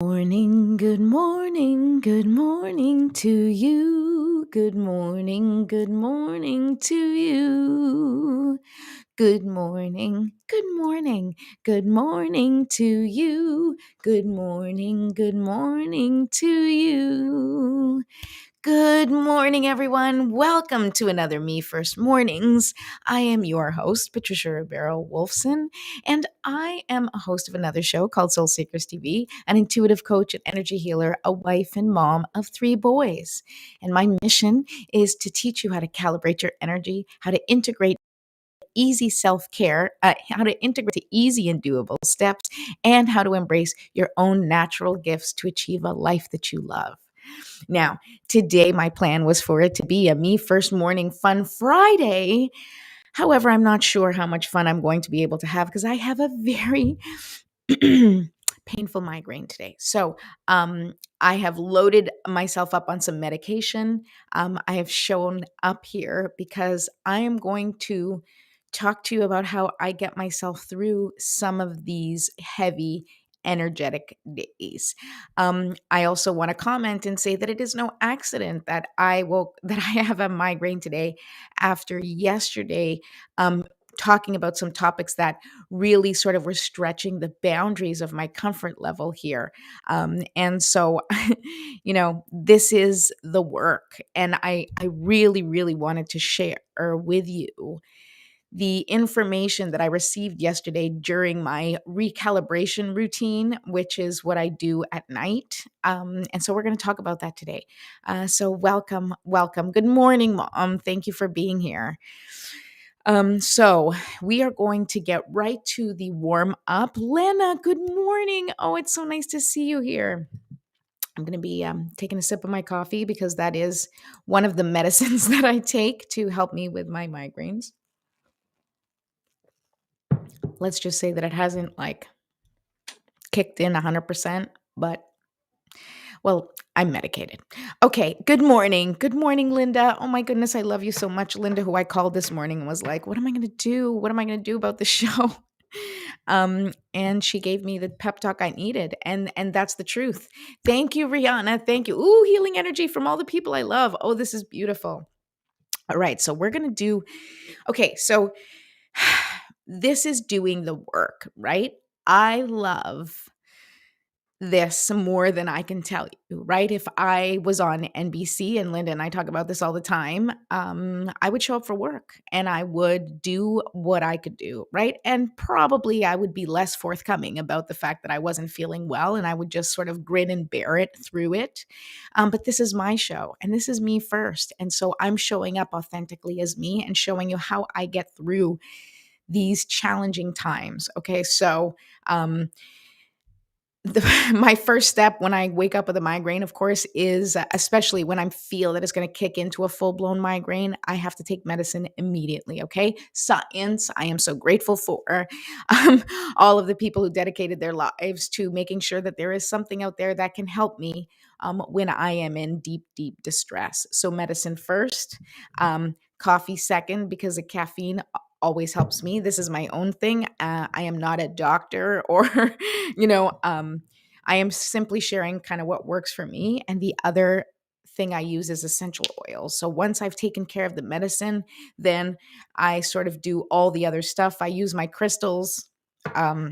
Good morning, good morning to you. Good morning to you. Good morning, good morning to you. Good morning to you. Good morning, everyone. Welcome to another Me First Mornings. I am your host, Patricia Ribeiro Wolfson, and I am a host of another show called Soul Seekers TV, an intuitive coach and energy healer, a wife and mom of 3 boys. And my mission is to teach you how to calibrate your energy, how to integrate easy self-care, how to integrate to easy and doable steps, and how to embrace your own natural gifts to achieve a life that you love. Now, today my plan was for it to be a Me First Morning Fun Friday. However, I'm not sure how much fun I'm going to be able to have because I have a very painful migraine today. So I have loaded myself up on some medication. I have shown up here because I am going to talk to you about how I get myself through some of these heavy energetic days. I also want to comment and say that it is no accident that that I have a migraine today after yesterday talking about some topics that really sort of were stretching the boundaries of my comfort level here. And so, this is the work. And I really, really wanted to share with you the information that I received yesterday during my recalibration routine, which is what I do at night. And so we're going to talk about that today. So welcome, welcome. Good morning, Mom. Thank you for being here. So we are going to get right to the warm up. Lena, good morning. Oh, it's so nice to see you here. I'm going to be taking a sip of my coffee because that is one of the medicines that I take to help me with my migraines. Let's just say that it hasn't kicked in 100%, but well, I'm medicated. Okay, good morning. Good morning, Linda. Oh my goodness, I love you so much. Linda, who I called this morning, was like, "What am I going to do? What am I going to do about the show?" And she gave me the pep talk I needed, and that's the truth. Thank you, Rihanna. Thank you. Ooh, healing energy from all the people I love. Oh, this is beautiful. All right, so we're going to do okay, so this is doing the work, right? I love this more than I can tell you, right? If I was on NBC, and Linda and I talk about this all the time, I would show up for work and I would do what I could do, right? And probably I would be less forthcoming about the fact that I wasn't feeling well and I would just sort of grin and bear it through it. But this is my show and this is me first. And so I'm showing up authentically as me and showing you how I get through these challenging times. Okay. So, my first step when I wake up with a migraine, of course, is especially when I feel that it's going to kick into a full blown migraine, I have to take medicine immediately. Okay. Science, I am so grateful for um, all of the people who dedicated their lives to making sure that there is something out there that can help me when I am in deep, deep distress. So, medicine first, coffee second, because the caffeine always helps me. This is my own thing. I am not a doctor or, you know, I am simply sharing kind of what works for me. And the other thing I use is essential oils. So once I've taken care of the medicine, then I sort of do all the other stuff. I use my crystals. Um,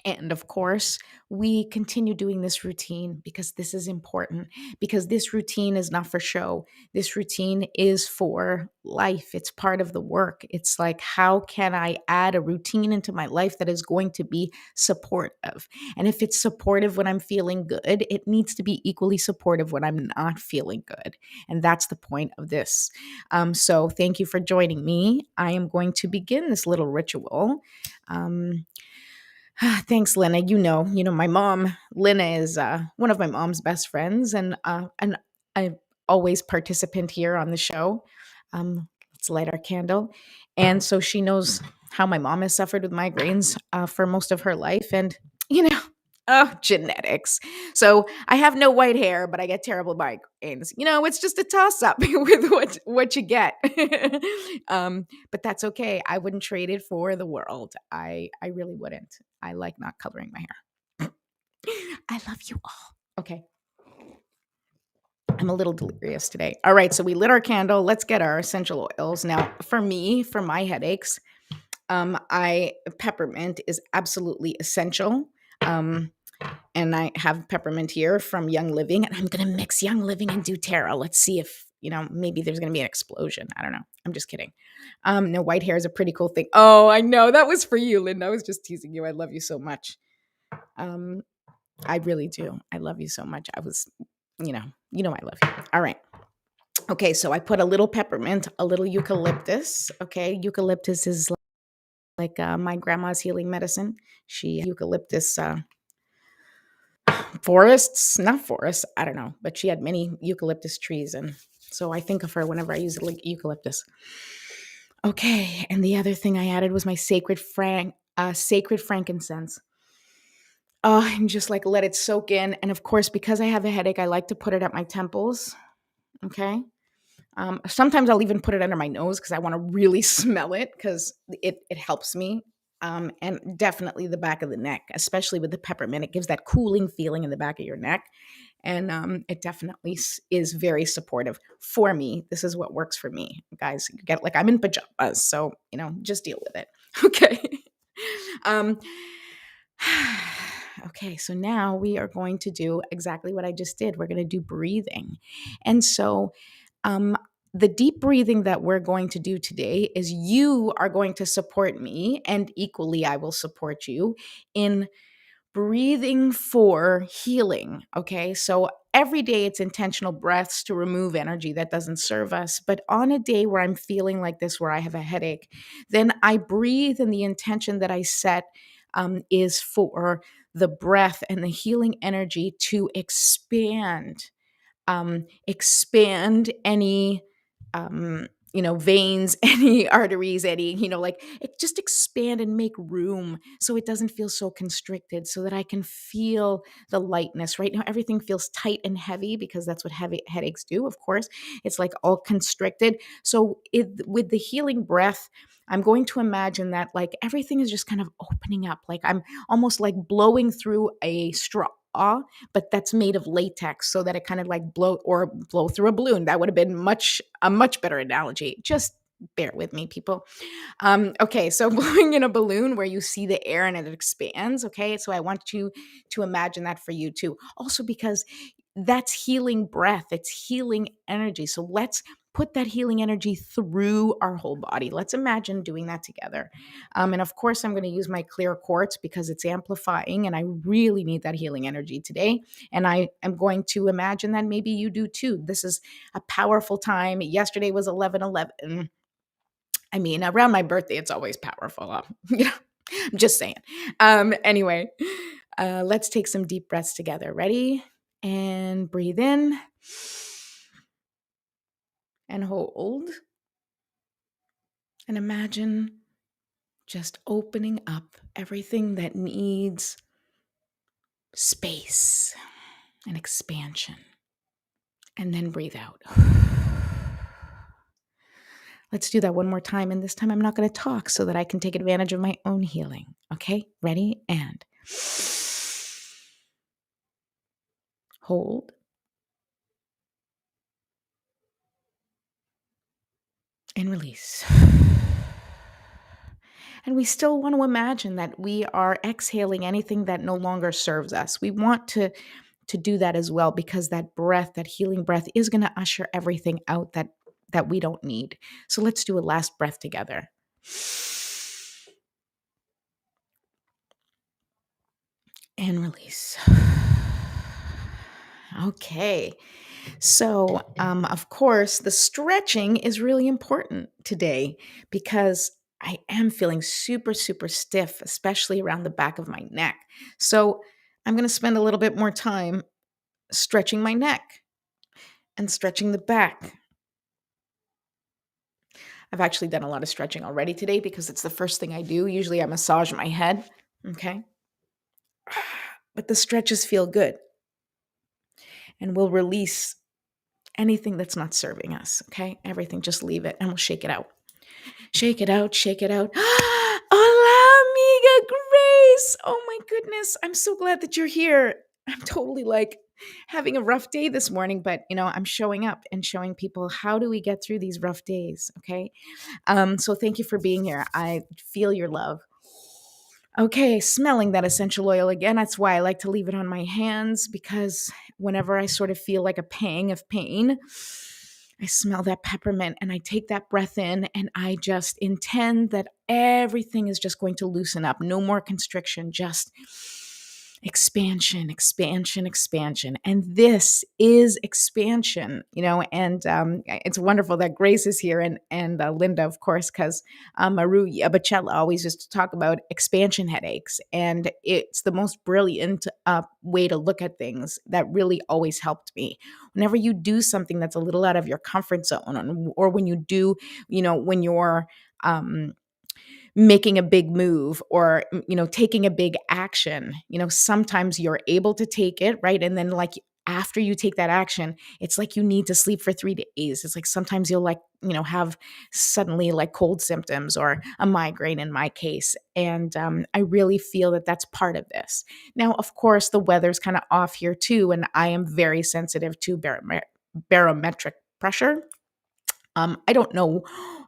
and of course, we continue doing this routine because this is important, because this routine is not for show. This routine is for life. It's part of the work. It's like, how can I add a routine into my life that is going to be supportive? And if it's supportive when I'm feeling good, it needs to be equally supportive when I'm not feeling good. And that's the point of this. So thank you for joining me. I am going to begin this little ritual. Um, Thanks, Lena. My mom, Lena, is one of my mom's best friends, and I always participant here on the show. Let's light our candle, and so she knows how my mom has suffered with migraines for most of her life, and you know, oh, genetics. So I have no white hair, but I get terrible migraines. It's just a toss up with what you get. But that's okay. I wouldn't trade it for the world. I really wouldn't. I like not coloring my hair. I love you all. Okay. I'm a little delirious today. All right, so we lit our candle. Let's get our essential oils. Now, for me, for my headaches, I peppermint is absolutely essential. Um, and I have peppermint here from Young Living, and I'm gonna mix Young Living and doTERRA. Let's see if maybe there's gonna be an explosion. I don't know. I'm just kidding. No, white hair is a pretty cool thing. Oh, I know that was for you, Linda. I was just teasing you. I love you so much. Um, I really do. I love you so much. I was, I love you. All right. Okay, so I put a little peppermint, a little eucalyptus. Okay, eucalyptus is like my grandma's healing medicine. She eucalyptus forests, not forests, I don't know, but she had many eucalyptus trees, and so I think of her whenever I use like eucalyptus. Okay, and the other thing I added was my sacred frankincense. And just like let it soak in, and of course, because I have a headache, I like to put it at my temples. Okay. Sometimes I'll even put it under my nose because I want to really smell it because it helps me. And definitely the back of the neck, especially with the peppermint, it gives that cooling feeling in the back of your neck. And it definitely is very supportive for me. This is what works for me, guys. You get like I'm in pajamas, so just deal with it. Okay. um, okay, so now we are going to do exactly what I just did. We're going to do breathing, and so um, the deep breathing that we're going to do today is you are going to support me, and equally, I will support you in breathing for healing. Okay. So every day it's intentional breaths to remove energy that doesn't serve us. But on a day where I'm feeling like this, where I have a headache, then I breathe, and the intention that I set is for the breath and the healing energy to expand any veins, any arteries, any like it just expand and make room so it doesn't feel so constricted, so that I can feel the lightness. Right now everything feels tight and heavy because that's what heavy headaches do. Of course, it's like all constricted. So with the healing breath, I'm going to imagine that like everything is just kind of opening up, like I'm almost like blowing through a straw, but that's made of latex, so that it kind of like blow through a balloon. That would have been a much better analogy. Just bear with me, people. Okay, so blowing in a balloon where you see the air and it expands. Okay, so I want you to imagine that for you too. Also, because that's healing breath, it's healing energy. So let's put that healing energy through our whole body. Let's imagine doing that together. And of course, I'm going to use my clear quartz because it's amplifying, and I really need that healing energy today. And I am going to imagine that maybe you do too. This is a powerful time. Yesterday was 11/11. I mean, around my birthday, it's always powerful. I'm just saying. Anyway, let's take some deep breaths together. Ready? And breathe in and hold. And imagine just opening up everything that needs space and expansion. And then breathe out. Let's do that one more time. And this time I'm not going to talk so that I can take advantage of my own healing. Okay? Ready? And hold. And release. And we still want to imagine that we are exhaling anything that no longer serves us. We want to do that as well, because that breath, that healing breath, is going to usher everything out that we don't need. So let's do a last breath together. And release. Okay. So, of course, the stretching is really important today because I am feeling super, super stiff, especially around the back of my neck. So, I'm going to spend a little bit more time stretching my neck and stretching the back. I've actually done a lot of stretching already today because it's the first thing I do. Usually I massage my head. Okay. But the stretches feel good, and we'll release anything that's not serving us. Okay. Everything, just leave it and we'll shake it out. Shake it out, shake it out. Hola, amiga. Grace. Oh my goodness. I'm so glad that you're here. I'm totally like having a rough day this morning, but I'm showing up and showing people how do we get through these rough days. Okay. So thank you for being here. I feel your love. Okay, smelling that essential oil again. That's why I like to leave it on my hands, because whenever I sort of feel like a pang of pain, I smell that peppermint and I take that breath in and I just intend that everything is just going to loosen up. No more constriction, just expansion, expansion, expansion. And this is expansion, and it's wonderful that Grace is here and Linda, of course, because Maru Yabachella always used to talk about expansion headaches. And it's the most brilliant way to look at things that really always helped me. Whenever you do something that's a little out of your comfort zone, or when you do, when you're making a big move, or taking a big action, sometimes you're able to take it, right? And then, like, after you take that action, it's like you need to sleep for 3 days. It's like sometimes you'll, like, have suddenly like cold symptoms or a migraine in my case. And I really feel that that's part of this. Now, of course, the weather's kind of off here too, and I am very sensitive to barometric pressure. I don't know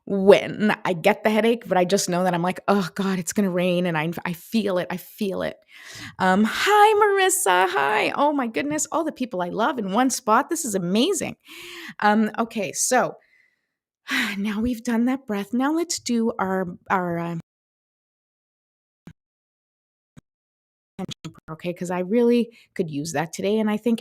when I get the headache, but I just know that I'm like, oh God, it's gonna rain, and I feel it. I feel it. Hi, Marissa. Hi. Oh my goodness, all the people I love in one spot. This is amazing. Okay, so now we've done that breath. Now let's do our okay, because I really could use that today, and I think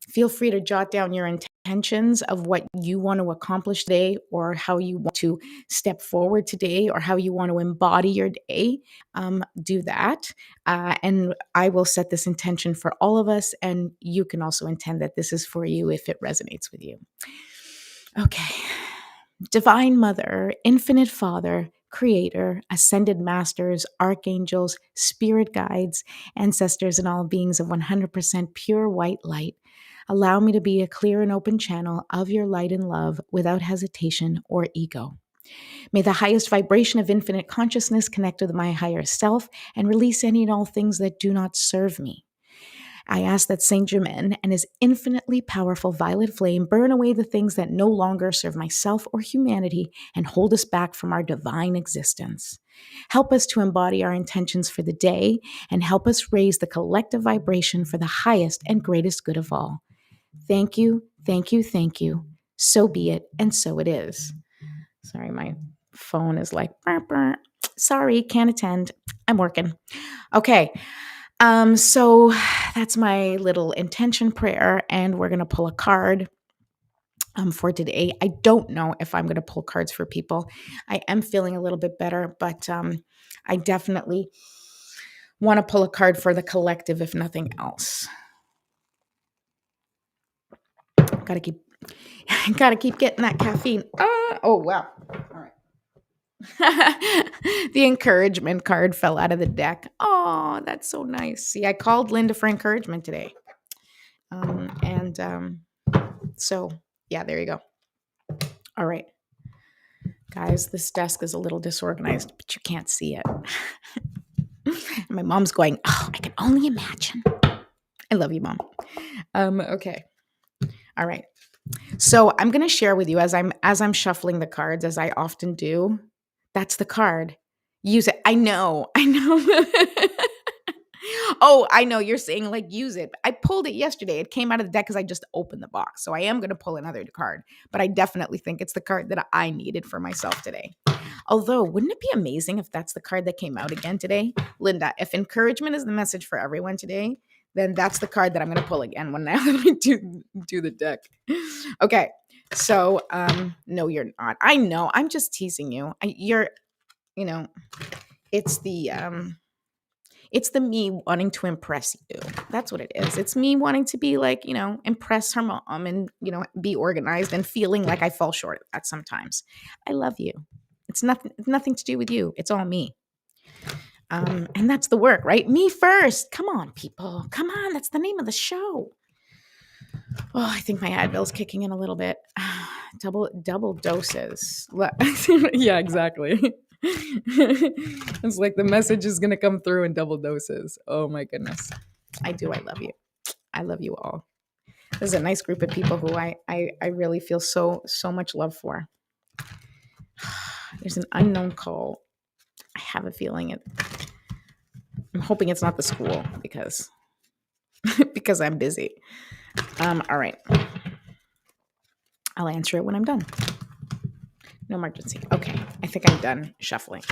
feel free to jot down your intentions of what you want to accomplish today, or how you want to step forward today, or how you want to embody your day. Do that. And I will set this intention for all of us. And you can also intend that this is for you if it resonates with you. Okay. Divine Mother, Infinite Father, Creator, Ascended Masters, Archangels, Spirit Guides, Ancestors, and all beings of 100% pure white light, allow me to be a clear and open channel of your light and love without hesitation or ego. May the highest vibration of infinite consciousness connect with my higher self and release any and all things that do not serve me. I ask that Saint Germain and his infinitely powerful violet flame burn away the things that no longer serve myself or humanity and hold us back from our divine existence. Help us to embody our intentions for the day and help us raise the collective vibration for the highest and greatest good of all. Thank you, thank you, thank you. So be it, and so it is. Sorry, my phone is like, burr, burr. Sorry, can't attend. I'm working. Okay. So that's my little intention prayer, and we're going to pull a card for today. I don't know if I'm going to pull cards for people. I am feeling a little bit better, but I definitely want to pull a card for the collective, if nothing else. Gotta keep getting that caffeine. Oh, wow. All right. The encouragement card fell out of the deck. Oh, that's so nice. See, I called Linda for encouragement today. So yeah, there you go. All right, guys, this desk is a little disorganized, but you can't see it. My mom's going, oh, I can only imagine. I love you, Mom. Okay. All right. So I'm going to share with you as I'm shuffling the cards, as I often do. That's the card. Use it. I know. Oh, I know. You're saying, like, use it. I pulled it yesterday. It came out of the deck because I just opened the box. So I am going to pull another card. But I definitely think it's the card that I needed for myself today. Although, wouldn't it be amazing if that's the card that came out again today? Linda, if encouragement is the message for everyone today, then that's the card that I'm going to pull again when I do the deck. Okay. So, no, you're not. I know. I'm just teasing you. It's the me wanting to impress you. That's what it is. It's me wanting to be like, impress her mom and, be organized, and feeling like I fall short of that sometimes. I love you. It's nothing to do with you. It's all me. And that's the work, right? Me first. Come on, people. Come on. That's the name of the show. Oh, I think my Advil's kicking in a little bit. Double doses. Yeah, exactly. It's like the message is going to come through in double doses. Oh my goodness. I do. I love you. I love you all. This is a nice group of people who I really feel so much love for. There's an unknown call. I have a feeling I'm hoping it's not the school because because I'm busy. All right. I'll answer it when I'm done. No emergency. Okay. I think I'm done shuffling.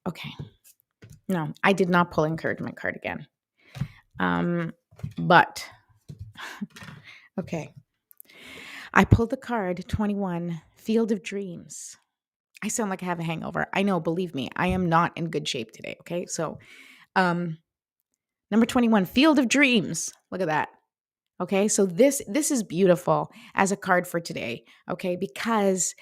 Okay. No, I did not pull encouragement card again. But okay. I pulled the card 21, Field of Dreams. I sound like I have a hangover. I know, believe me, I am not in good shape today. Okay. So, number 21, Field of Dreams. Look at that. Okay. So this is beautiful as a card for today. Okay. Because,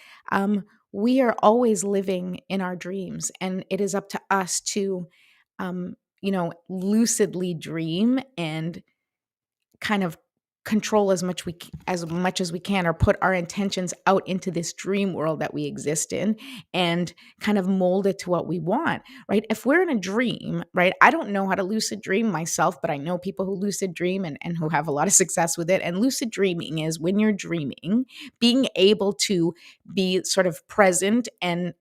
we are always living in our dreams, and it is up to us to, lucidly dream and kind of control as much as we can, or put our intentions out into this dream world that we exist in, and kind of mold it to what we want, right? If we're in a dream, right? I don't know how to lucid dream myself, but I know people who lucid dream and who have a lot of success with it. And lucid dreaming is when you're dreaming, being able to be sort of present and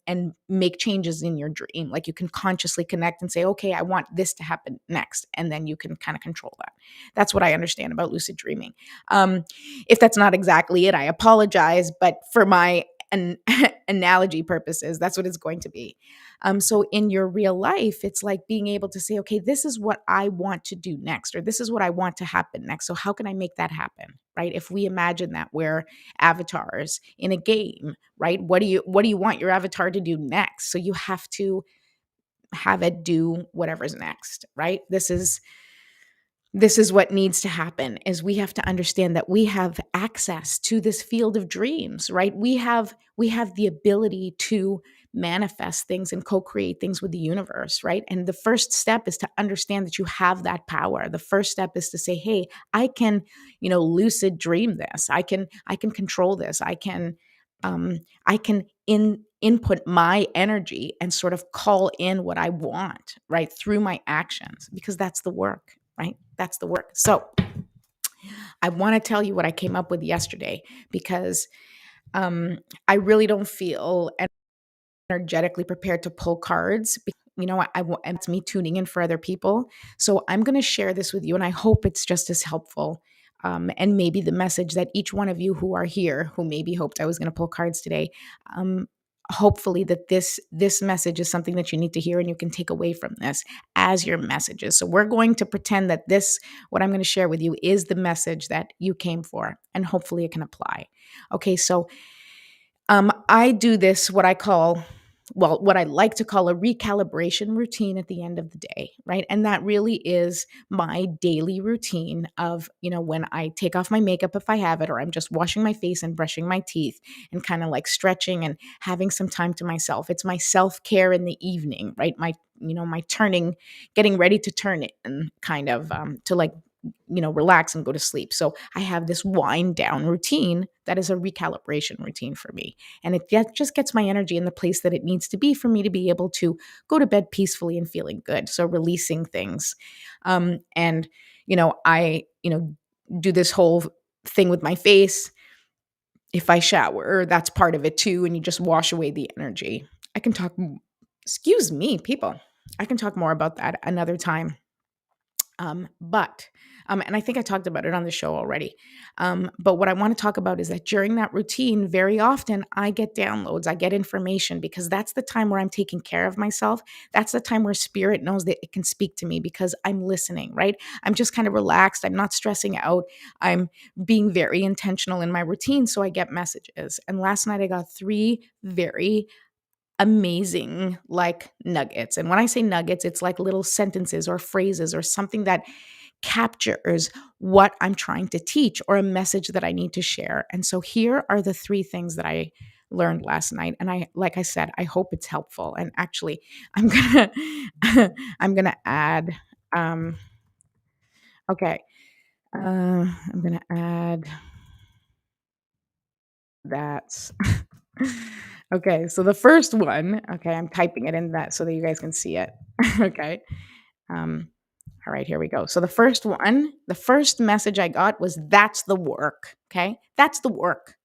make changes in your dream. Like you can consciously connect and say, okay, I want this to happen next, and then you can kind of control that. That's what I understand about lucid dreaming. If that's not exactly it, I apologize, but for my analogy purposes, that's what it's going to be. So in your real life, it's like being able to say, okay, this is what I want to do next, or this is what I want to happen next. So how can I make that happen? Right? If we imagine that we're avatars in a game, right? What do you want your avatar to do next? So you have to have it do whatever's next, right? This is what needs to happen, is we have to understand that we have access to this field of dreams, right? We have the ability to manifest things and co-create things with the universe, right? And the first step is to understand that you have that power. The first step is to say, hey, I can, lucid dream this. I can control this. I can input my energy and sort of call in what I want, right? Through my actions, because that's the work, right? That's the work. So I want to tell you what I came up with yesterday, because I really don't feel energetically prepared to pull cards. It's me tuning in for other people. So I'm going to share this with you, and I hope it's just as helpful. And maybe the message that each one of you who are here, who maybe hoped I was going to pull cards today, hopefully that this message is something that you need to hear and you can take away from this as your messages. So we're going to pretend that what I'm going to share with you, is the message that you came for, and hopefully it can apply. Okay, so I do this, what I like to call a recalibration routine at the end of the day, right? And that really is my daily routine of, when I take off my makeup, if I have it, or I'm just washing my face and brushing my teeth and kind of like stretching and having some time to myself. It's my self-care in the evening, right? My getting ready to turn it, and kind of to like relax and go to sleep. So I have this wind down routine that is a recalibration routine for me. And just gets my energy in the place that it needs to be for me to be able to go to bed peacefully and feeling good. So releasing things. And, I, do this whole thing with my face. If I shower, that's part of it too. And you just wash away the energy. Excuse me, people. I can talk more about that another time. And I think I talked about it on the show already. But what I want to talk about is that during that routine, very often I get downloads, I get information, because that's the time where I'm taking care of myself. That's the time where spirit knows that it can speak to me, because I'm listening, right? I'm just kind of relaxed. I'm not stressing out. I'm being very intentional in my routine. So I get messages. And last night I got 3 very amazing like nuggets. And when I say nuggets, it's like little sentences or phrases or something that captures what I'm trying to teach, or a message that I need to share. And so here are the 3 things that I learned last night. And like I said, I hope it's helpful. And actually, I'm going to I'm going to add okay. I'm going to add that Okay, so the first one, okay, I'm typing it in that so that you guys can see it. Okay. Um, all right, here we go. So the first message I got was that's the work. Okay. That's the work.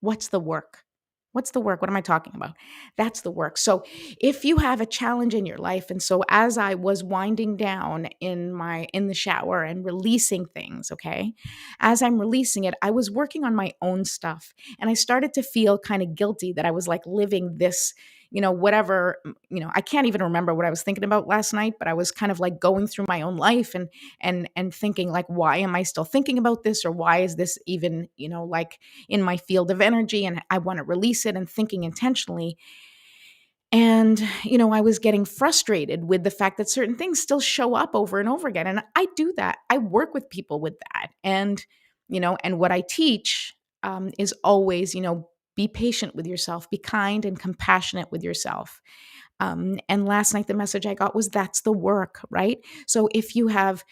What's the work? What's the work? What am I talking about? That's the work. So, if you have a challenge in your life, and so as I was winding down in the shower and releasing things, okay? As I'm releasing it, I was working on my own stuff and I started to feel kind of guilty that I was like living this, whatever, I can't even remember what I was thinking about last night, but I was kind of like going through my own life and thinking like why am I still thinking about this, or why is this even, like in my field of energy, and I want to release it and thinking intentionally. And, I was getting frustrated with the fact that certain things still show up over and over again. And I do that. I work with people with that. And what I teach is always, be patient with yourself, be kind and compassionate with yourself. And last night, the message I got was that's the work, right? So if you have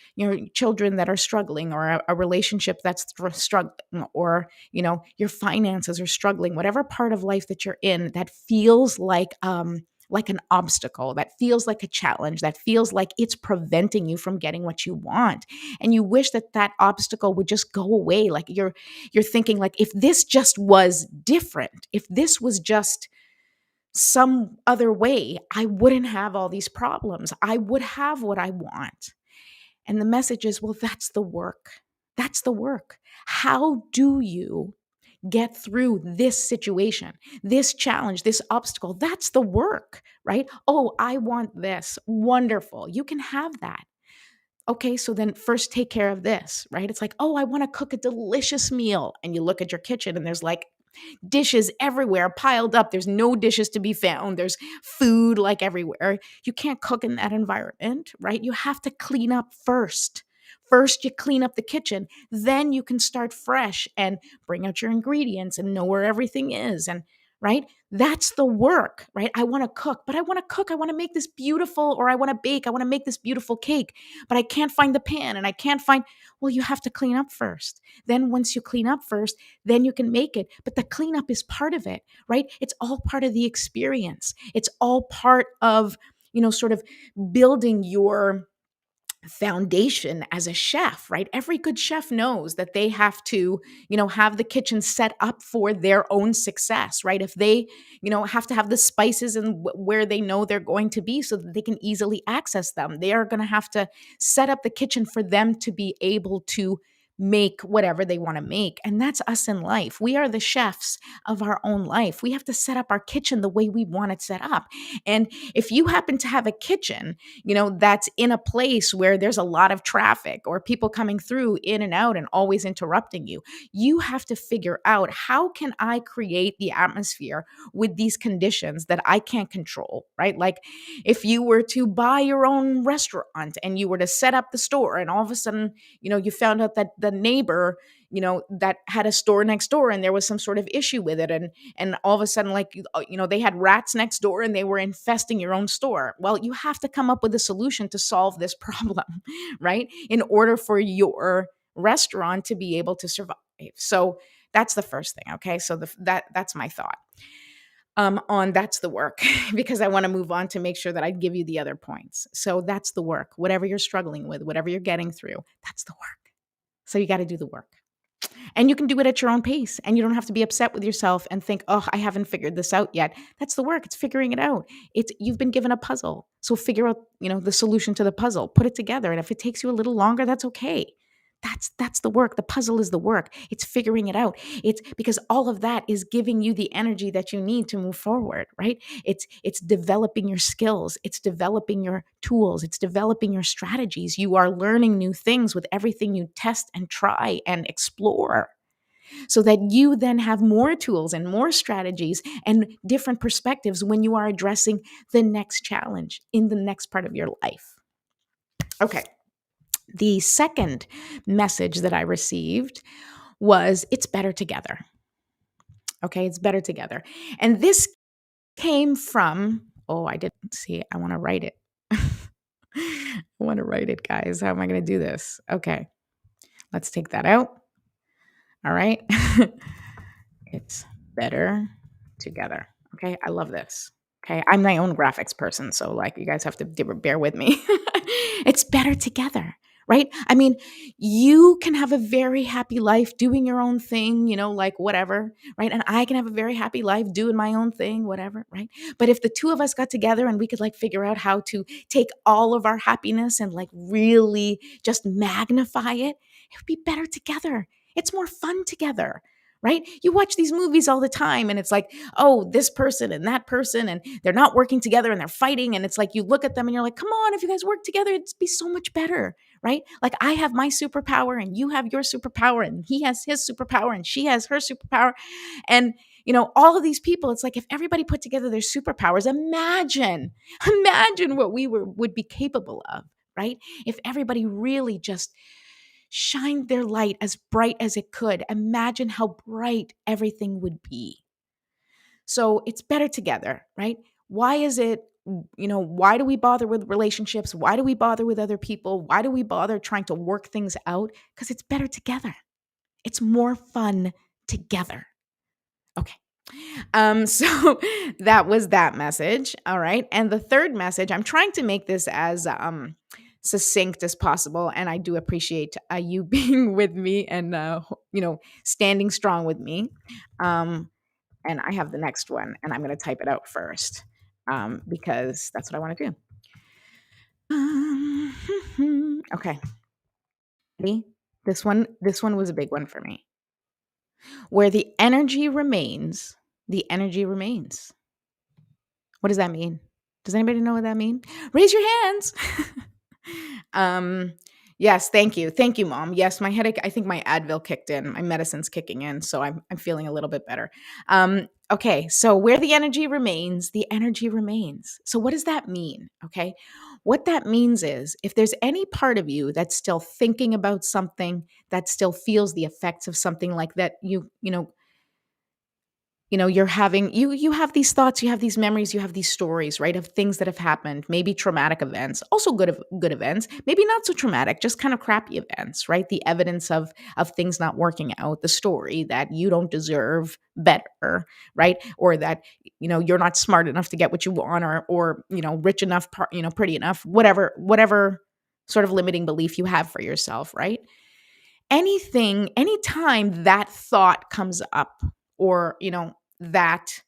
children that are struggling, or a relationship that's struggling, or your finances are struggling, whatever part of life that you're in that feels like an obstacle, that feels like a challenge, that feels like it's preventing you from getting what you want, and you wish that that obstacle would just go away. Like you're thinking like, if this just was different, if this was just some other way, I wouldn't have all these problems. I would have what I want. And the message is, well, that's the work. That's the work. How do you get through this situation, this challenge, this obstacle? That's the work, right? Oh, I want this. Wonderful. You can have that. Okay, so then first take care of this, right? It's like, oh, I want to cook a delicious meal. And you look at your kitchen and there's like dishes everywhere piled up. There's no dishes to be found. There's food like everywhere. You can't cook in that environment, right? You have to clean up first. First, you clean up the kitchen. Then you can start fresh and bring out your ingredients and know where everything is. And right? That's the work, right? I want to cook, but I want to cook. I want to make this beautiful, or I want to bake. I want to make this beautiful cake, but I can't find the pan and I can't find. Well, you have to clean up first. Then, once you clean up first, then you can make it. But the cleanup is part of it, right? It's all part of the experience. It's all part of, sort of building your foundation as a chef, right? Every good chef knows that they have to, have the kitchen set up for their own success, right? If they, have to have the spices and where they know they're going to be so that they can easily access them, they are going to have to set up the kitchen for them to be able to make whatever they want to make. And that's us in life. We are the chefs of our own life. We have to set up our kitchen the way we want it set up. And if you happen to have a kitchen, that's in a place where there's a lot of traffic or people coming through in and out and always interrupting you, you have to figure out, how can I create the atmosphere with these conditions that I can't control, right? Like if you were to buy your own restaurant and you were to set up the store, and all of a sudden, you found out that the neighbor, that had a store next door, and there was some sort of issue with it, and all of a sudden, like, they had rats next door and they were infesting your own store. Well, you have to come up with a solution to solve this problem, right? In order for your restaurant to be able to survive. So that's the first thing. Okay. So that's my thought on that's the work, because I want to move on to make sure that I give you the other points. So that's the work. Whatever you're struggling with, whatever you're getting through, that's the work. So you got to do the work. And you can do it at your own pace, and you don't have to be upset with yourself and think, "Oh, I haven't figured this out yet." That's the work. It's figuring it out. It's You've been given a puzzle. So figure out, the solution to the puzzle. Put it together, and if it takes you a little longer, that's okay. That's the work. The puzzle is the work. It's figuring it out. It's because all of that is giving you the energy that you need to move forward, right? It's developing your skills, it's developing your tools, it's developing your strategies. You are learning new things with everything you test and try and explore, so that you then have more tools and more strategies and different perspectives when you are addressing the next challenge in the next part of your life. Okay. The second message that I received was, it's better together. Okay, it's better together. And this came from, oh, I didn't see, I want to write it. I want to write it, guys. How am I going to do this? Okay, let's take that out. All right. It's better together. Okay, I love this. Okay, I'm my own graphics person, so like you guys have to bear with me. It's better together, right? I mean, you can have a very happy life doing your own thing, like whatever, right? And I can have a very happy life doing my own thing, whatever, right? But if the two of us got together and we could like figure out how to take all of our happiness and like really just magnify it would be better together. It's more fun together. Right? You watch these movies all the time and it's like, oh, this person and that person, and they're not working together and they're fighting. And it's like, you look at them and you're like, come on, if you guys work together, it'd be so much better. Right? Like I have my superpower and you have your superpower and he has his superpower and she has her superpower. And, all of these people, it's like if everybody put together their superpowers, imagine what we would be capable of. Right? If everybody really just shined their light as bright as it could, imagine how bright everything would be. So it's better together, right? Why is it, why do we bother with relationships? Why do we bother with other people? Why do we bother trying to work things out? Because it's better together. It's more fun together. Okay. So that was that message. All right. And the third message, I'm trying to make this as succinct as possible. And I do appreciate you being with me and, standing strong with me. And I have the next one and I'm going to type it out first because that's what I want to do. Okay. Ready? This one was a big one for me. Where the energy remains, the energy remains. What does that mean? Does anybody know what that means? Raise your hands. Yes, thank you. Thank you, Mom. Yes, my headache, I think my Advil kicked in. My medicine's kicking in, so I'm feeling a little bit better. Okay, so where the energy remains, the energy remains. So what does that mean? Okay. What that means is if there's any part of you that's still thinking about something, that still feels the effects of something like that, you're having you have these thoughts, you have these memories, you have these stories, right, of things that have happened, maybe traumatic events, also good events, maybe not so traumatic, just kind of crappy events, right? The evidence of things not working out, the story that you don't deserve better, right? Or that you're not smart enough to get what you want, or rich enough, pretty enough, whatever sort of limiting belief you have for yourself, right? Anytime that thought comes up, or that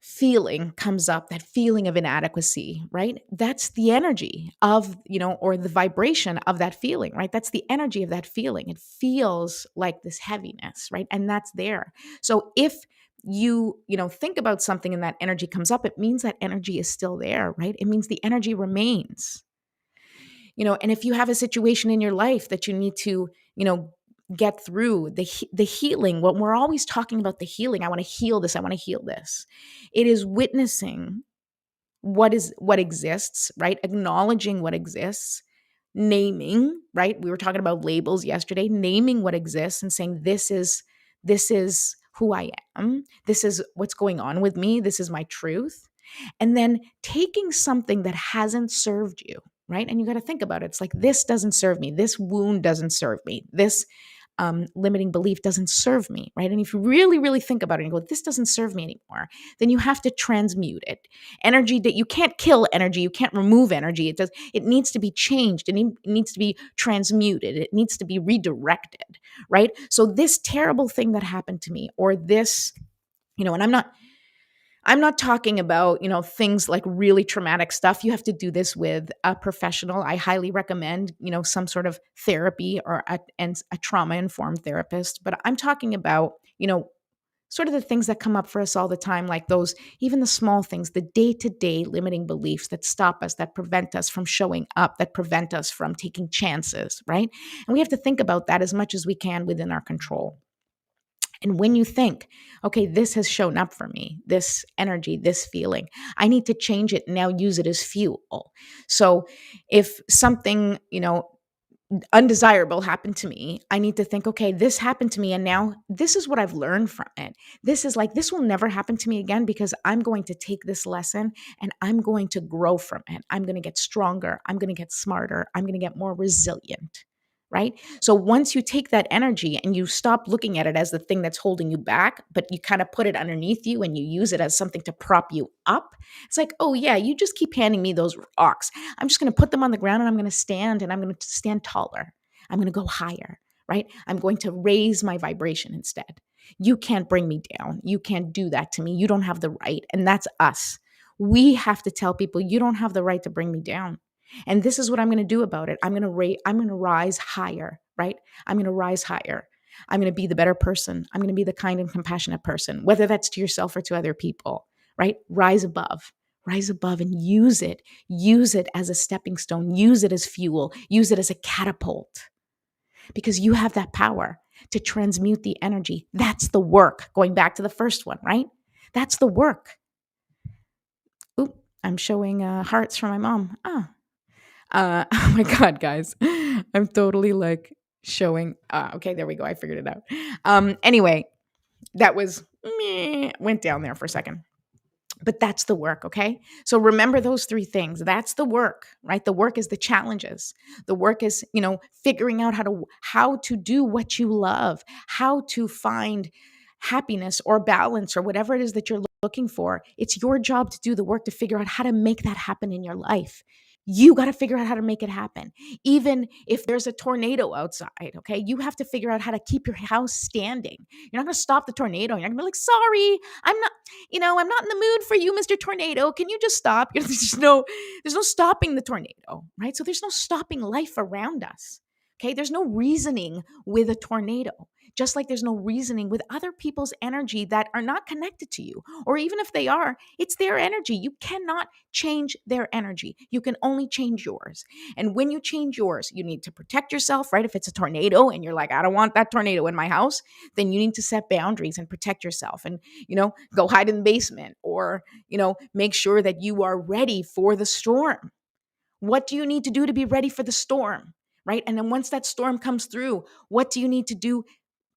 feeling comes up, that feeling of inadequacy, right? That's the energy of, or the vibration of that feeling, right? That's the energy of that feeling. It feels like this heaviness, right? And that's there. So if you think about something and that energy comes up, it means that energy is still there, right? It means the energy remains. And if you have a situation in your life that you need to, get through the healing, when we're always talking about the healing, I want to heal this, I want to heal this. It is witnessing what exists, right? Acknowledging what exists, naming, right? We were talking about labels yesterday, naming what exists and saying, this is who I am. This is what's going on with me. This is my truth. And then taking something that hasn't served you, right? And you got to think about it. It's like, this doesn't serve me. This wound doesn't serve me. This limiting belief doesn't serve me, right? And if you really, really think about it and go, this doesn't serve me anymore, then you have to transmute it. Energy, that you can't kill energy, you can't remove energy. It needs to be changed, and it needs to be transmuted. It needs to be redirected, right? So this terrible thing that happened to me, or this, and I'm not talking about, things like really traumatic stuff. You have to do this with a professional. I highly recommend, some sort of therapy, or a trauma-informed therapist. But I'm talking about, sort of the things that come up for us all the time, like those, even the small things, the day-to-day limiting beliefs that stop us, that prevent us from showing up, that prevent us from taking chances, right? And we have to think about that as much as we can within our control. And when you think, okay, this has shown up for me, this energy, this feeling, I need to change it and now use it as fuel. So if something, undesirable happened to me, I need to think, okay, this happened to me, and now this is what I've learned from it. This will never happen to me again, because I'm going to take this lesson and I'm going to grow from it. I'm going to get stronger. I'm going to get smarter. I'm going to get more resilient. right? So once you take that energy and you stop looking at it as the thing that's holding you back, but you kind of put it underneath you and you use it as something to prop you up, it's like, oh yeah, you just keep handing me those rocks. I'm just going to put them on the ground and I'm going to stand and I'm going to stand taller. I'm going to go higher, right? I'm going to raise my vibration instead. You can't bring me down. You can't do that to me. You don't have the right. And that's us. We have to tell people you don't have the right to bring me down. And this is what I'm going to do about it. I'm going to rise higher, right? I'm going to rise higher. I'm going to be the better person. I'm going to be the kind and compassionate person, whether that's to yourself or to other people, right? Rise above and use it. Use it as a stepping stone. Use it as fuel. Use it as a catapult because you have that power to transmute the energy. That's the work. Going back to the first one, right? That's the work. Oop, I'm showing hearts for my mom. Oh my God, guys. I'm totally like showing. Okay, there we go. I figured it out. Anyway, that was went down there for a second. But that's the work, okay? So remember those three things. That's the work, right? The work is the challenges. The work is, figuring out how to do what you love, how to find happiness or balance or whatever it is that you're looking for. It's your job to do the work to figure out how to make that happen in your life. You got to figure out how to make it happen. Even if there's a tornado outside, okay? You have to figure out how to keep your house standing. You're not going to stop the tornado. You're not going to be like, sorry, I'm not in the mood for you, Mr. Tornado. Can you just stop? There's no stopping the tornado, right? So there's no stopping life around us. Okay. There's no reasoning with a tornado, just like there's no reasoning with other people's energy that are not connected to you. Or even if they are, it's their energy. You cannot change their energy. You can only change yours. And when you change yours, you need to protect yourself, right? If it's a tornado and you're like, I don't want that tornado in my house, then you need to set boundaries and protect yourself and, go hide in the basement or, make sure that you are ready for the storm. What do you need to do to be ready for the storm? Right. And then once that storm comes through, what do you need to do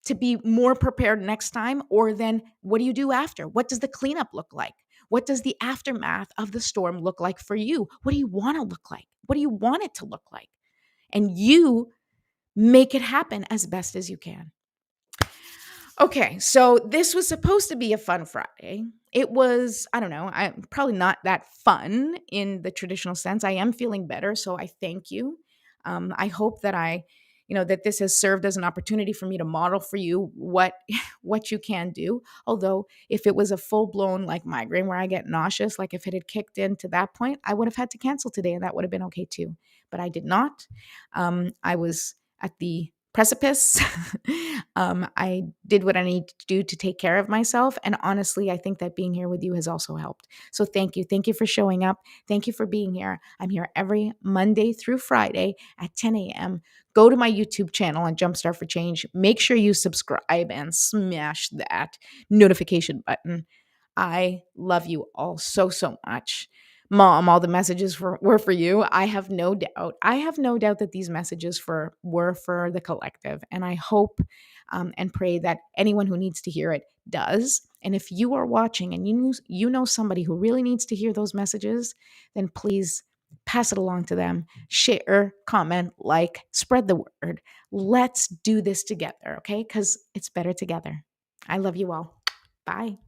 to be more prepared next time? Or then what do you do after? What does the cleanup look like? What does the aftermath of the storm look like for you? What do you want to look like? What do you want it to look like? And you make it happen as best as you can. Okay, so this was supposed to be a fun Friday. It was, I don't know, I'm probably not that fun in the traditional sense. I am feeling better, so I thank you. I hope that that this has served as an opportunity for me to model for you what what you can do. Although, if it was a full blown like migraine where I get nauseous, like if it had kicked in to that point, I would have had to cancel today, and that would have been okay too. But I did not. I was at the precipice. I did what I need to do to take care of myself. And honestly, I think that being here with you has also helped. So thank you. Thank you for showing up. Thank you for being here. I'm here every Monday through Friday at 10 a.m. Go to my YouTube channel on Jumpstart for Change. Make sure you subscribe and smash that notification button. I love you all so, so much. Mom, all the messages were for you. I have no doubt. I have no doubt that these messages were for the collective. And I hope and pray that anyone who needs to hear it does. And if you are watching and you know somebody who really needs to hear those messages, then please pass it along to them. Share, comment, like, spread the word. Let's do this together, okay? Because it's better together. I love you all. Bye.